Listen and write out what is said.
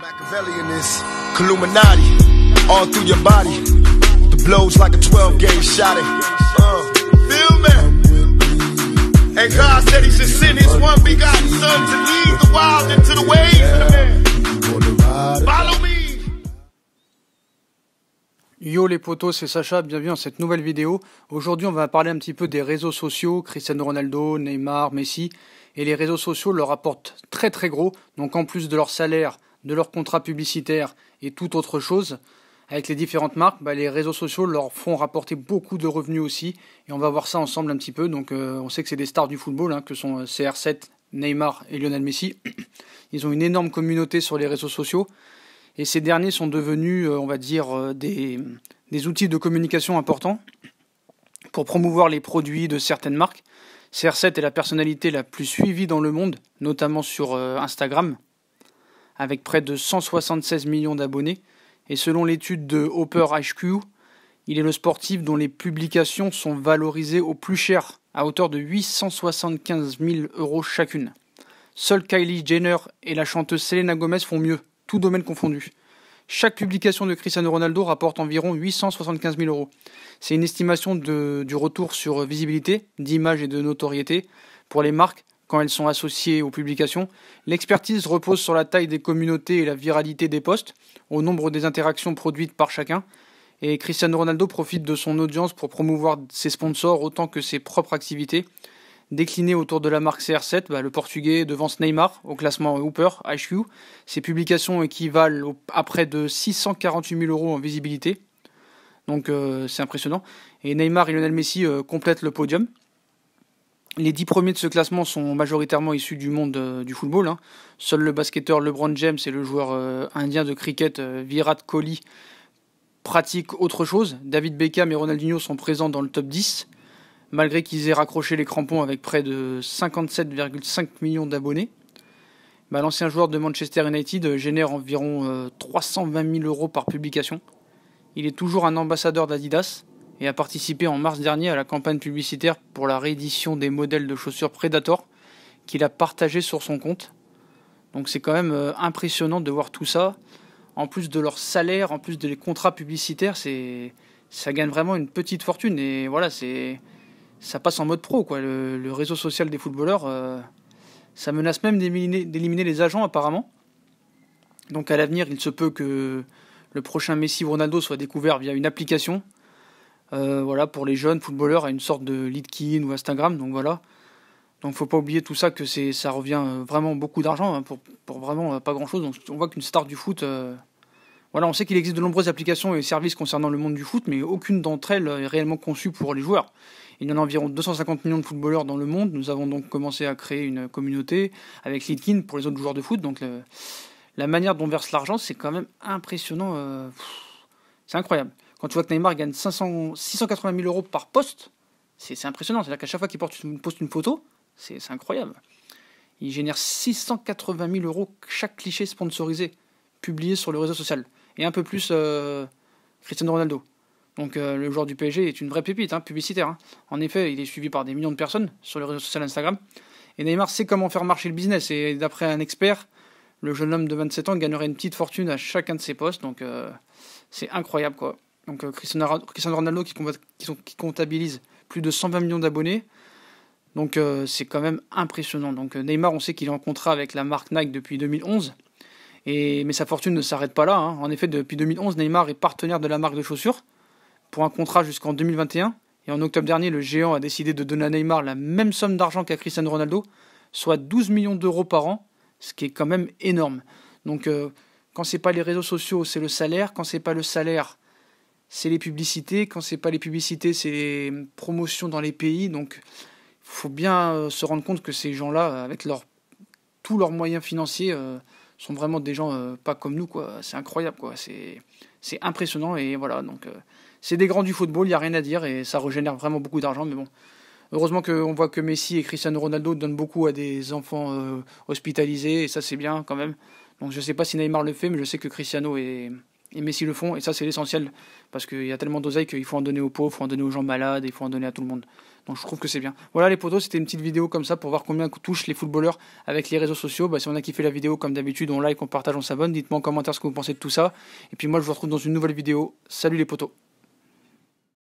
Machiavelli in this Illuminati, all through your body. The blows like a 12-gauge shot. Feel me? And God said He should send His one begotten Son to lead the wild into the ways of the man. Follow me. Yo les potos, c'est Sacha, bienvenue dans cette nouvelle vidéo. Aujourd'hui on va parler un petit peu des réseaux sociaux, Cristiano Ronaldo, Neymar, Messi. Et les réseaux sociaux leur rapportent très très gros, donc en plus de leur salaire, de leur contrat publicitaire et toute autre chose, avec les différentes marques, les réseaux sociaux leur font rapporter beaucoup de revenus aussi. Et on va voir ça ensemble un petit peu. Donc on sait que c'est des stars du football, que sont CR7, Neymar et Lionel Messi. Ils ont une énorme communauté sur les réseaux sociaux. Et ces derniers sont devenus, on va dire, des outils de communication importants pour promouvoir les produits de certaines marques. CR7 est la personnalité la plus suivie dans le monde, notamment sur Instagram, avec près de 176 millions d'abonnés. Et selon l'étude de Hopper HQ, il est le sportif dont les publications sont valorisées au plus cher, à hauteur de 875 000 € chacune. Seule Kylie Jenner et la chanteuse Selena Gomez font mieux, tout domaine confondu. Chaque publication de Cristiano Ronaldo rapporte environ 875 000 €. C'est une estimation du retour sur visibilité, d'image et de notoriété pour les marques quand elles sont associées aux publications. L'expertise repose sur la taille des communautés et la viralité des posts, au nombre des interactions produites par chacun. Et Cristiano Ronaldo profite de son audience pour promouvoir ses sponsors autant que ses propres activités. Décliné autour de la marque CR7, le portugais devance Neymar au classement Hooper HQ. Ses publications équivalent à près de 648 000 € en visibilité. Donc c'est impressionnant. Et Neymar et Lionel Messi complètent le podium. Les 10 premiers de ce classement sont majoritairement issus du monde du football. Seul le basketteur LeBron James et le joueur indien de cricket Virat Kohli pratiquent autre chose. David Beckham et Ronaldinho sont présents dans le top 10. Malgré qu'ils aient raccroché les crampons avec près de 57,5 millions d'abonnés. L'ancien joueur de Manchester United génère environ 320 000 € par publication. Il est toujours un ambassadeur d'Adidas et a participé en mars dernier à la campagne publicitaire pour la réédition des modèles de chaussures Predator qu'il a partagé sur son compte. Donc c'est quand même impressionnant de voir tout ça. En plus de leur salaire, en plus des contrats publicitaires, ça gagne vraiment une petite fortune. Et voilà, ça passe en mode pro, quoi. Le réseau social des footballeurs, ça menace même d'éliminer les agents apparemment. Donc à l'avenir, il se peut que le prochain Messi ou Ronaldo soit découvert via une application. Pour les jeunes footballeurs, à une sorte de LinkedIn ou Instagram. Donc voilà. Donc faut pas oublier tout ça, que ça revient vraiment beaucoup d'argent pour vraiment pas grand chose. Donc on voit qu'une star du foot. On sait qu'il existe de nombreuses applications et services concernant le monde du foot, mais aucune d'entre elles est réellement conçue pour les joueurs. Il y en a environ 250 millions de footballeurs dans le monde. Nous avons donc commencé à créer une communauté avec LinkedIn pour les autres joueurs de foot. Donc la manière dont verse l'argent, c'est quand même impressionnant. C'est incroyable. Quand tu vois que Neymar gagne 680 000 € par poste, c'est impressionnant. C'est-à-dire qu'à chaque fois qu'il poste une photo, c'est incroyable. Il génère 680 000 € chaque cliché sponsorisé, publié sur le réseau social. Et un peu plus Cristiano Ronaldo. Donc le joueur du PSG est une vraie pépite publicitaire. En effet, il est suivi par des millions de personnes sur le réseau social Instagram. Et Neymar sait comment faire marcher le business. Et d'après un expert, le jeune homme de 27 ans gagnerait une petite fortune à chacun de ses posts. Donc c'est incroyable, quoi. Donc Cristiano Ronaldo qui comptabilise plus de 120 millions d'abonnés. Donc c'est quand même impressionnant. Donc Neymar, on sait qu'il est en contrat avec la marque Nike depuis 2011. Mais sa fortune ne s'arrête pas là. En effet, depuis 2011, Neymar est partenaire de la marque de chaussures pour un contrat jusqu'en 2021. Et en octobre dernier, le géant a décidé de donner à Neymar la même somme d'argent qu'à Cristiano Ronaldo, soit 12 millions d'euros par an, ce qui est quand même énorme. Donc quand c'est pas les réseaux sociaux, c'est le salaire. Quand c'est pas le salaire, c'est les publicités. Quand c'est pas les publicités, c'est les promotions dans les pays. Donc il faut bien se rendre compte que ces gens-là, avec tous leurs moyens financiers, sont vraiment des gens pas comme nous, quoi. C'est incroyable, quoi. C'est impressionnant. Et voilà, donc c'est des grands du football, il n'y a rien à dire, et ça régénère vraiment beaucoup d'argent. Mais bon, heureusement qu'on voit que Messi et Cristiano Ronaldo donnent beaucoup à des enfants hospitalisés, et ça c'est bien quand même. Donc je sais pas si Neymar le fait, mais je sais que Cristiano est et Messi le font, et ça c'est l'essentiel, parce qu'il y a tellement d'oseille qu'il faut en donner aux pauvres, il faut en donner aux gens malades, il faut en donner à tout le monde. Donc je trouve que c'est bien. Voilà les potos, c'était une petite vidéo comme ça pour voir combien touchent les footballeurs avec les réseaux sociaux. Si on a kiffé la vidéo, comme d'habitude, on like, on partage, on s'abonne. Dites-moi en commentaire ce que vous pensez de tout ça. Et puis moi je vous retrouve dans une nouvelle vidéo. Salut les potos.